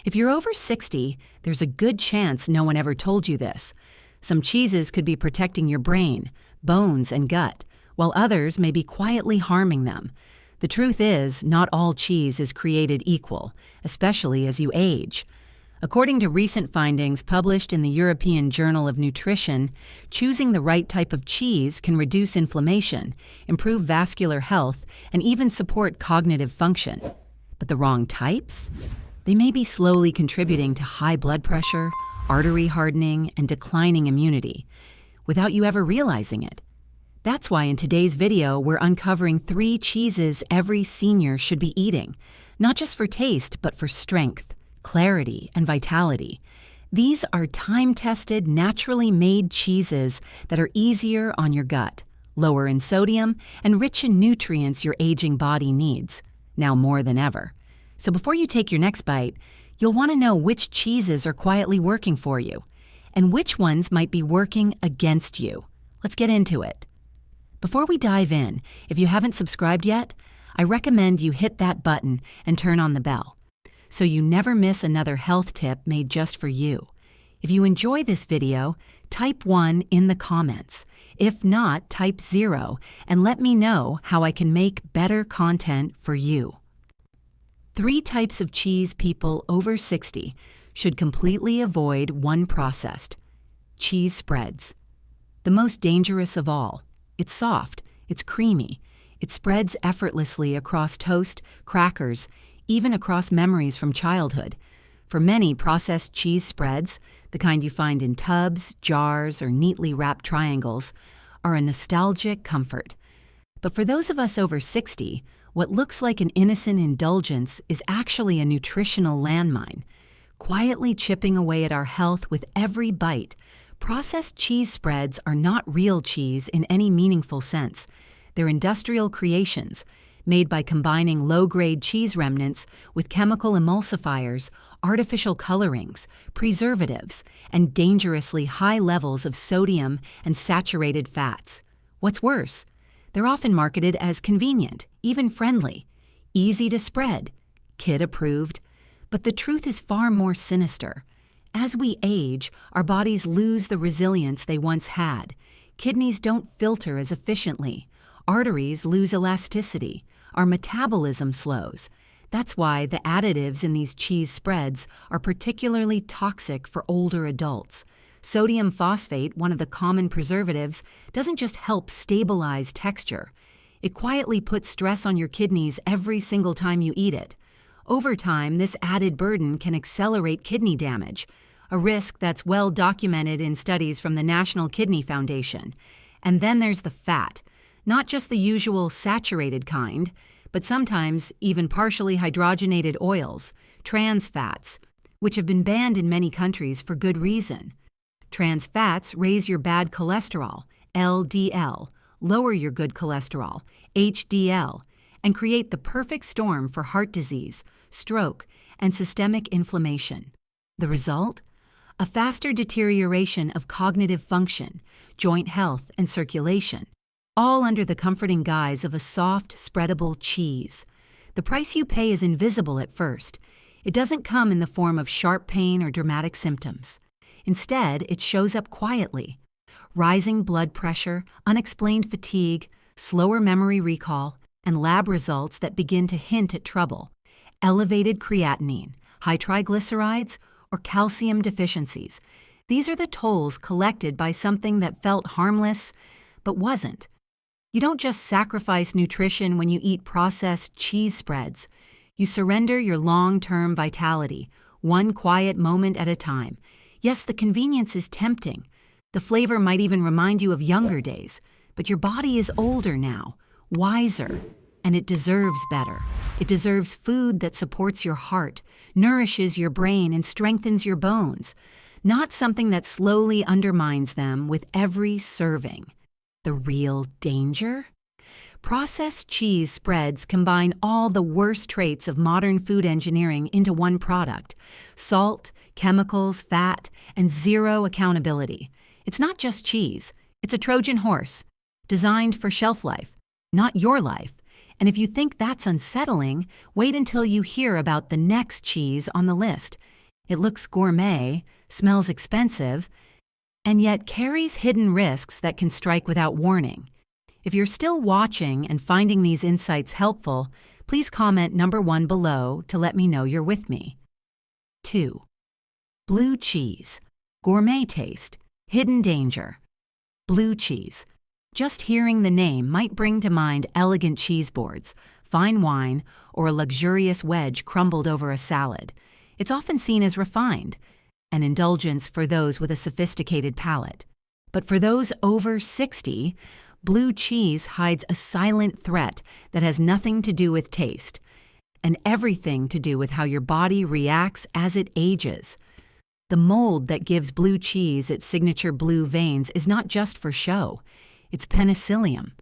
If you're over 60, there's a good chance no one ever told you this. Some cheeses could be protecting your brain, bones, and gut, while others may be quietly harming them. The truth is, not all cheese is created equal, especially as you age. According to recent findings published in the European Journal of Nutrition, choosing the right type of cheese can reduce inflammation, improve vascular health, and even support cognitive function. But the wrong types? They may be slowly contributing to high blood pressure, artery hardening, and declining immunity, without you ever realizing it. That's why in today's video, we're uncovering 3 cheeses every senior should be eating, not just for taste, but for strength, clarity, and vitality. These are time-tested, naturally made cheeses that are easier on your gut, lower in sodium, and rich in nutrients your aging body needs, now more than ever. So before you take your next bite, you'll want to know which cheeses are quietly working for you, and which ones might be working against you. Let's get into it. Before we dive in, if you haven't subscribed yet, I recommend you hit that button and turn on the bell, so you never miss another health tip made just for you. If you enjoy this video, type 1 in the comments. If not, type 0 and let me know how I can make better content for you. 3 types of cheese people over 60 should completely avoid when processed. Cheese spreads. The most dangerous of all. It's soft, it's creamy, it spreads effortlessly across toast, crackers, even across memories from childhood. For many, processed cheese spreads, the kind you find in tubs, jars, or neatly wrapped triangles, are a nostalgic comfort. But for those of us over 60, what looks like an innocent indulgence is actually a nutritional landmine. Quietly chipping away at our health with every bite, processed cheese spreads are not real cheese in any meaningful sense. They're industrial creations, made by combining low-grade cheese remnants with chemical emulsifiers, artificial colorings, preservatives, and dangerously high levels of sodium and saturated fats. What's worse, they're often marketed as convenient, even friendly, easy to spread, kid-approved. But the truth is far more sinister. As we age, our bodies lose the resilience they once had. Kidneys don't filter as efficiently. Arteries lose elasticity. Our metabolism slows. That's why the additives in these cheese spreads are particularly toxic for older adults. Sodium phosphate, one of the common preservatives, doesn't just help stabilize texture. It quietly puts stress on your kidneys every single time you eat it. Over time, this added burden can accelerate kidney damage, a risk that's well documented in studies from the National Kidney Foundation. And then there's the fat, not just the usual saturated kind, but sometimes even partially hydrogenated oils, trans fats, which have been banned in many countries for good reason. Trans fats raise your bad cholesterol, LDL, lower your good cholesterol, HDL, and create the perfect storm for heart disease, stroke, and systemic inflammation. The result? A faster deterioration of cognitive function, joint health, and circulation, all under the comforting guise of a soft, spreadable cheese. The price you pay is invisible at first. It doesn't come in the form of sharp pain or dramatic symptoms. Instead, it shows up quietly. Rising blood pressure, unexplained fatigue, slower memory recall, and lab results that begin to hint at trouble. Elevated creatinine, high triglycerides, or calcium deficiencies. These are the tolls collected by something that felt harmless, but wasn't. You don't just sacrifice nutrition when you eat processed cheese spreads. You surrender your long-term vitality, one quiet moment at a time. Yes, the convenience is tempting. The flavor might even remind you of younger days, but your body is older now, wiser, and it deserves better. It deserves food that supports your heart, nourishes your brain, and strengthens your bones, not something that slowly undermines them with every serving. The real danger? Processed cheese spreads combine all the worst traits of modern food engineering into one product: salt, chemicals, fat, and zero accountability. It's not just cheese. It's a Trojan horse, designed for shelf life, not your life. And if you think that's unsettling, wait until you hear about the next cheese on the list. It looks gourmet, smells expensive, and yet carries hidden risks that can strike without warning. If you're still watching and finding these insights helpful, please comment number 1 below to let me know you're with me. 2. Blue cheese. Gourmet taste. Hidden danger. Blue cheese. Just hearing the name might bring to mind elegant cheese boards, fine wine, or a luxurious wedge crumbled over a salad. It's often seen as refined, an indulgence for those with a sophisticated palate. But for those over 60, blue cheese hides a silent threat that has nothing to do with taste, and everything to do with how your body reacts as it ages. The mold that gives blue cheese its signature blue veins is not just for show. It's penicillium,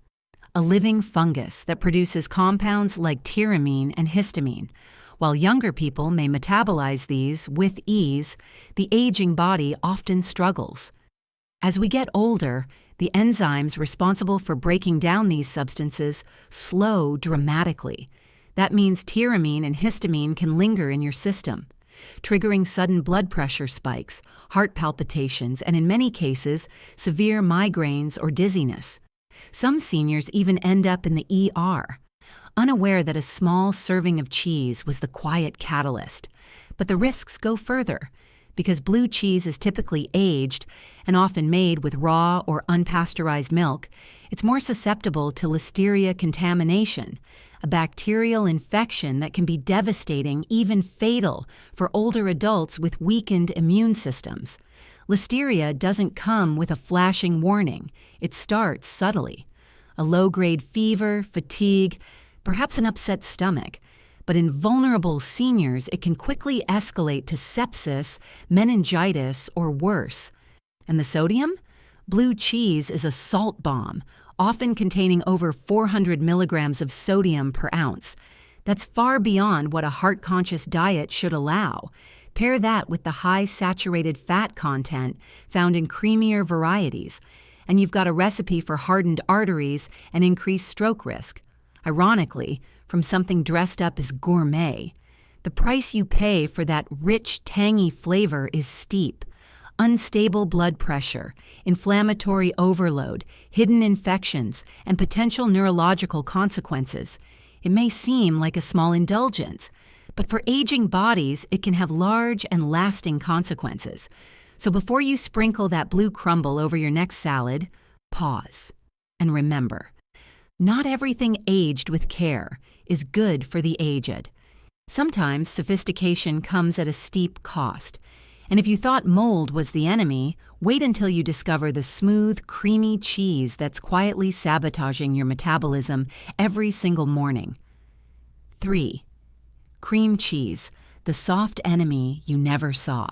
a living fungus that produces compounds like tyramine and histamine. While younger people may metabolize these with ease, the aging body often struggles. As we get older, the enzymes responsible for breaking down these substances slow dramatically. That means tyramine and histamine can linger in your system, triggering sudden blood pressure spikes, heart palpitations, and in many cases, severe migraines or dizziness. Some seniors even end up in the ER, unaware that a small serving of cheese was the quiet catalyst. But the risks go further. Because blue cheese is typically aged and often made with raw or unpasteurized milk, it's more susceptible to Listeria contamination, a bacterial infection that can be devastating, even fatal, for older adults with weakened immune systems. Listeria doesn't come with a flashing warning. It starts subtly. A low-grade fever, fatigue, perhaps an upset stomach. But in vulnerable seniors, it can quickly escalate to sepsis, meningitis, or worse. And the sodium? Blue cheese is a salt bomb, often containing over 400 milligrams of sodium per ounce. That's far beyond what a heart-conscious diet should allow. Pair that with the high saturated fat content found in creamier varieties, and you've got a recipe for hardened arteries and increased stroke risk. Ironically, from something dressed up as gourmet. The price you pay for that rich, tangy flavor is steep. Unstable blood pressure, inflammatory overload, hidden infections, and potential neurological consequences. It may seem like a small indulgence, but for aging bodies, it can have large and lasting consequences. So before you sprinkle that blue crumble over your next salad, pause and remember, not everything aged with care is good for the aged. Sometimes sophistication comes at a steep cost. And if you thought mold was the enemy, wait until you discover the smooth, creamy cheese that's quietly sabotaging your metabolism every single morning. 3. Cream cheese, the soft enemy you never saw.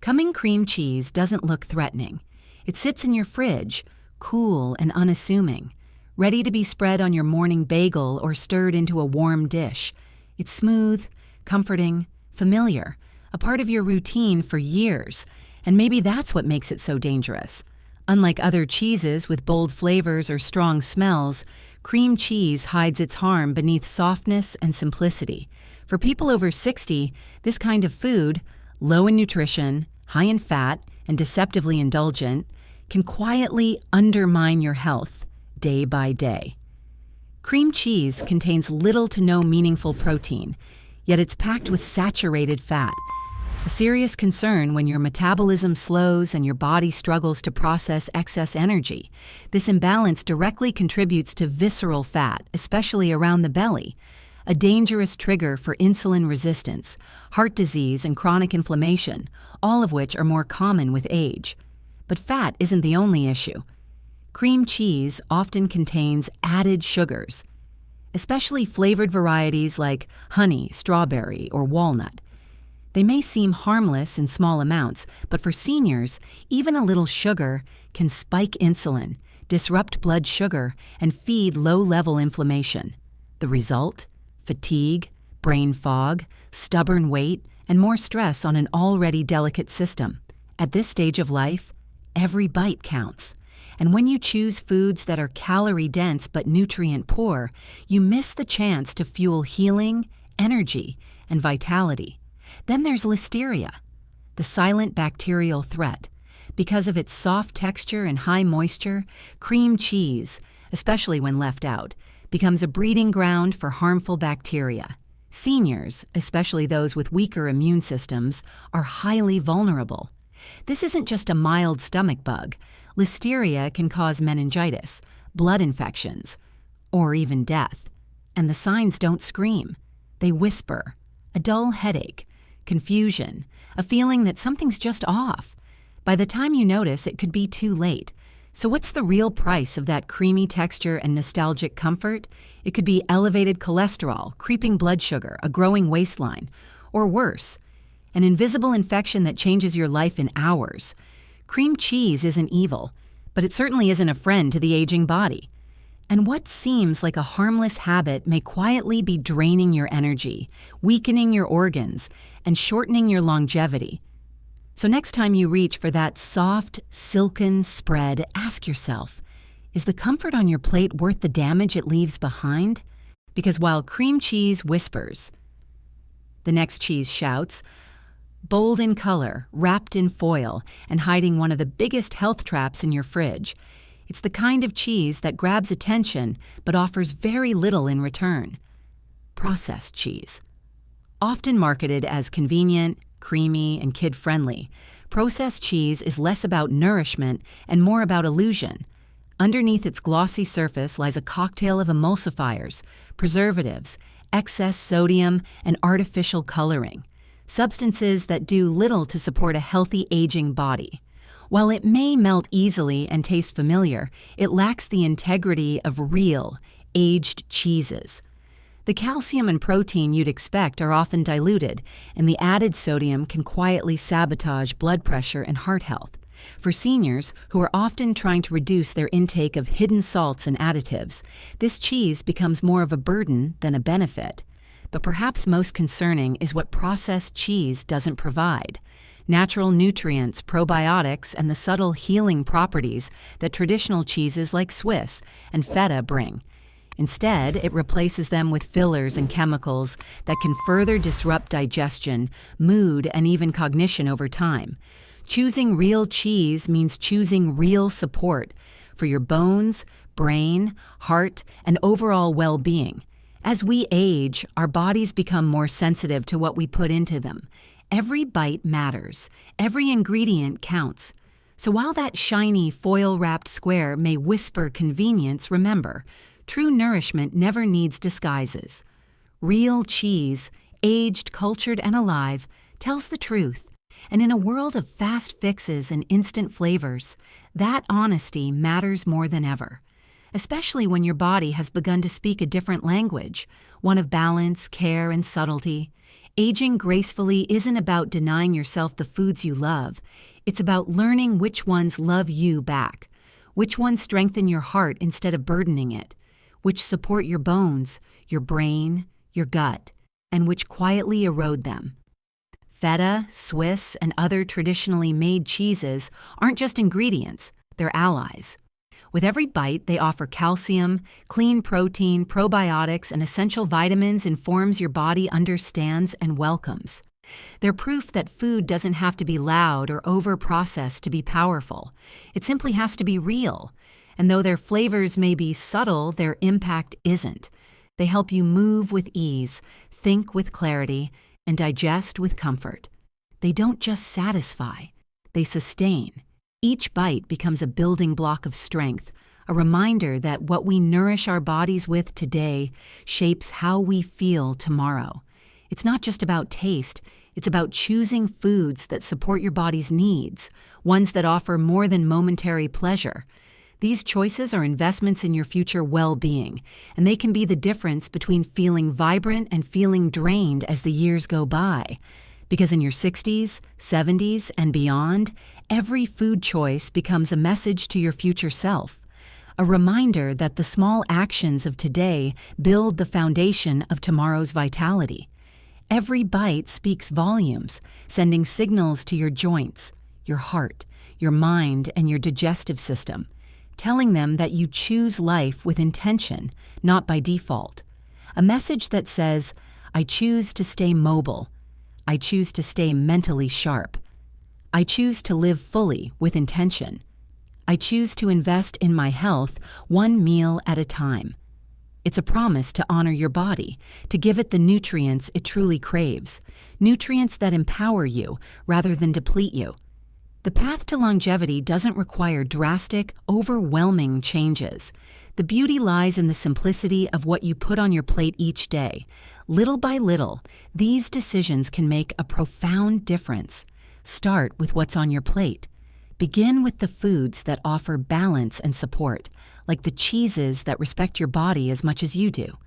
Coming cream cheese doesn't look threatening. It sits in your fridge, cool and unassuming, ready to be spread on your morning bagel or stirred into a warm dish. It's smooth, comforting, familiar, a part of your routine for years, and maybe that's what makes it so dangerous. Unlike other cheeses with bold flavors or strong smells, cream cheese hides its harm beneath softness and simplicity. For people over 60, this kind of food, low in nutrition, high in fat, and deceptively indulgent, can quietly undermine your health day by day. Cream cheese contains little to no meaningful protein, yet it's packed with saturated fat, a serious concern when your metabolism slows and your body struggles to process excess energy. This imbalance directly contributes to visceral fat, especially around the belly, a dangerous trigger for insulin resistance, heart disease, and chronic inflammation, all of which are more common with age. But fat isn't the only issue. Cream cheese often contains added sugars, especially flavored varieties like honey, strawberry, or walnut. They may seem harmless in small amounts, but for seniors, even a little sugar can spike insulin, disrupt blood sugar, and feed low-level inflammation. The result? Fatigue, brain fog, stubborn weight, and more stress on an already delicate system. At this stage of life, every bite counts. And when you choose foods that are calorie-dense but nutrient-poor, you miss the chance to fuel healing, energy, and vitality. Then there's listeria, the silent bacterial threat. Because of its soft texture and high moisture, cream cheese, especially when left out, becomes a breeding ground for harmful bacteria. Seniors, especially those with weaker immune systems, are highly vulnerable. This isn't just a mild stomach bug. Listeria can cause meningitis, blood infections, or even death. And the signs don't scream. They whisper. A dull headache, confusion, a feeling that something's just off. By the time you notice, it could be too late. So what's the real price of that creamy texture and nostalgic comfort? It could be elevated cholesterol, creeping blood sugar, a growing waistline, or worse, an invisible infection that changes your life in hours. Cream cheese isn't evil, but it certainly isn't a friend to the aging body. And what seems like a harmless habit may quietly be draining your energy, weakening your organs, and shortening your longevity. So next time you reach for that soft, silken spread, ask yourself, is the comfort on your plate worth the damage it leaves behind? Because while cream cheese whispers, the next cheese shouts, bold in color, wrapped in foil, and hiding one of the biggest health traps in your fridge. It's the kind of cheese that grabs attention but offers very little in return. Processed cheese. Often marketed as convenient, creamy, and kid-friendly, processed cheese is less about nourishment and more about illusion. Underneath its glossy surface lies a cocktail of emulsifiers, preservatives, excess sodium, and artificial coloring, substances that do little to support a healthy aging body. While it may melt easily and taste familiar, it lacks the integrity of real, aged cheeses. The calcium and protein you'd expect are often diluted, and the added sodium can quietly sabotage blood pressure and heart health. For seniors, who are often trying to reduce their intake of hidden salts and additives, this cheese becomes more of a burden than a benefit. But perhaps most concerning is what processed cheese doesn't provide. Natural nutrients, probiotics, and the subtle healing properties that traditional cheeses like Swiss and feta bring. Instead, it replaces them with fillers and chemicals that can further disrupt digestion, mood, and even cognition over time. Choosing real cheese means choosing real support for your bones, brain, heart, and overall well-being. As we age, our bodies become more sensitive to what we put into them. Every bite matters. Every ingredient counts. So while that shiny, foil-wrapped square may whisper convenience, remember, true nourishment never needs disguises. Real cheese, aged, cultured, and alive, tells the truth. And in a world of fast fixes and instant flavors, that honesty matters more than ever. Especially when your body has begun to speak a different language, one of balance, care, and subtlety. Aging gracefully isn't about denying yourself the foods you love. It's about learning which ones love you back, which ones strengthen your heart instead of burdening it, which support your bones, your brain, your gut, and which quietly erode them. Feta, Swiss, and other traditionally made cheeses aren't just ingredients, they're allies. With every bite, they offer calcium, clean protein, probiotics, and essential vitamins in forms your body understands and welcomes. They're proof that food doesn't have to be loud or over-processed to be powerful. It simply has to be real. And though their flavors may be subtle, their impact isn't. They help you move with ease, think with clarity, and digest with comfort. They don't just satisfy, they sustain. Each bite becomes a building block of strength, a reminder that what we nourish our bodies with today shapes how we feel tomorrow. It's not just about taste, it's about choosing foods that support your body's needs, ones that offer more than momentary pleasure. These choices are investments in your future well-being, and they can be the difference between feeling vibrant and feeling drained as the years go by. Because in your 60s, 70s, and beyond, every food choice becomes a message to your future self, a reminder that the small actions of today build the foundation of tomorrow's vitality. Every bite speaks volumes, sending signals to your joints, your heart, your mind, and your digestive system, telling them that you choose life with intention, not by default. A message that says, I choose to stay mobile. I choose to stay mentally sharp. I choose to live fully with intention. I choose to invest in my health one meal at a time. It's a promise to honor your body, to give it the nutrients it truly craves, nutrients that empower you rather than deplete you. The path to longevity doesn't require drastic, overwhelming changes. The beauty lies in the simplicity of what you put on your plate each day. Little by little, these decisions can make a profound difference. Start with what's on your plate. Begin with the foods that offer balance and support, like the cheeses that respect your body as much as you do.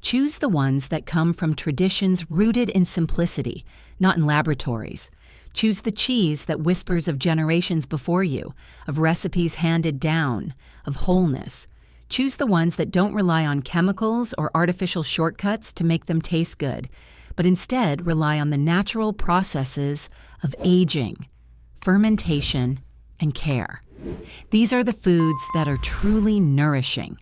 Choose the ones that come from traditions rooted in simplicity, not in laboratories. Choose the cheese that whispers of generations before you, of recipes handed down, of wholeness. Choose the ones that don't rely on chemicals or artificial shortcuts to make them taste good, but instead rely on the natural processes of aging, fermentation, and care. These are the foods that are truly nourishing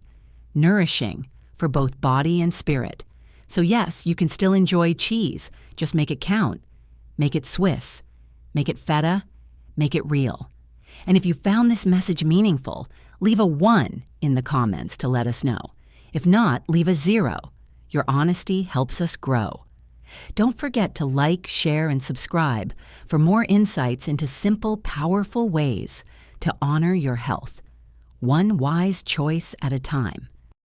for both body and spirit. So yes, you can still enjoy cheese, just make it count. Make it Swiss. Make it feta. Make it real. And if you found this message meaningful, leave a 1 in the comments to let us know. If not, leave a 0. Your honesty helps us grow. Don't forget to like, share, and subscribe for more insights into simple, powerful ways to honor your health, one wise choice at a time.